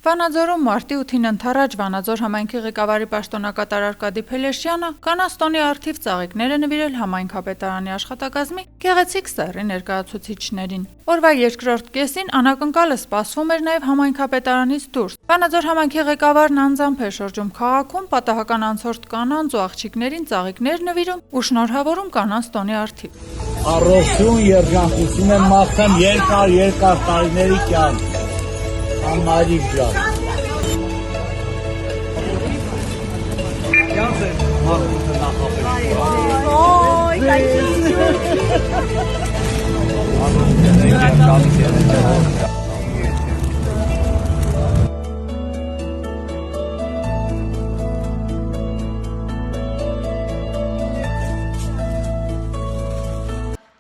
Վանաձորում մարտի 8-ին ընթառաջ Վանաձոր համայնքի ղեկավարի պաշտոնակատար Արկադի Փելեշյանը կանանց տոնի առթիվ ծաղիկներ է նվիրել համայնքապետարանի աշխատակազմի գեղեցիկ սեռի ներկայացուցիչներին։ Օրվա երկրորդ կեսին անակնկալը սպասվում էր նաև համայնքապետարանից դուրս։ Վանաձոր համայնքի ղեկավարն անձամբ է շրջում քաղաքում պատահական անցորդ կանանց ու աղջիկներին ծաղիկներ նվիրում ու շնորհավորում կանանց տոնի առթիվ։ Առողջություն, երջանկություն եմ մաղթում երկար տարիների կյանք։ Ամարիկ ջան։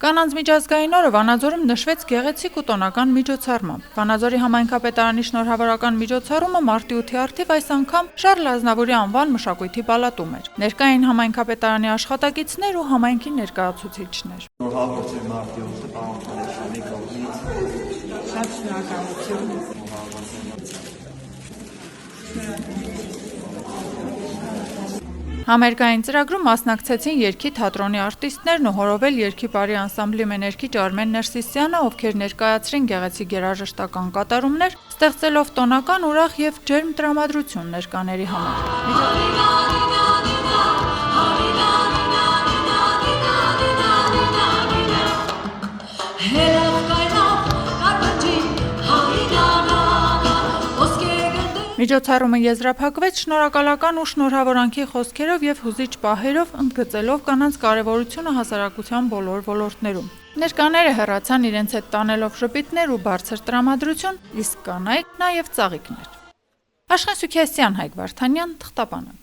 Կանանց միջազգային օրը Վանաձորում նշվեց գեղեցիկ ու տոնական միջոցառմամբ։ Վանաձորի համայնքապետարանի շնորհավորական միջոցառումը մարտի 8-ի առթիվ այս անգամ Շարլ Ազնավուրի անվան մշակույթի պալատում էր։ Ներկա էին համայնքապետարանի աշխատակիցներ ու համայնքի ներկայացուցիչներ։ Շնորհավորություն մարտի 8-ը պարոն Փելեշյանի կողմից։ Շատ շնորհակալություն։ Համերգային ծրագրում մասնակցեցին երգի թատրոնի արտիստներն ու հորովել երգի բարի անսամբլի մեներգիչ Արմեն Ներսիսյանը, ովքեր ներկայացրին գեղեցիկ երաժշտական կատարումներ, ստեղծելով տոնական, ուրախ եւ ջերմ տրամադրություն ներկաների համար։ Միջոցառումը եզրափակվեց շնորհակալական ու շնորհավորանքի խոսքերով եւ հուզիչ պահերով, ընդգծելով կանանց կարեւորությունը հասարակության բոլոր ոլորտներում։ Ներկաները հեռացան իրենց հետ տանելով ժպիտներ ու բարձր տրամադրություն, իսկ կանայք նաեւ ծաղիկներ։ Աշխեն Սուքիասյան, Հայկ Վարդանյան, Թղթապանը։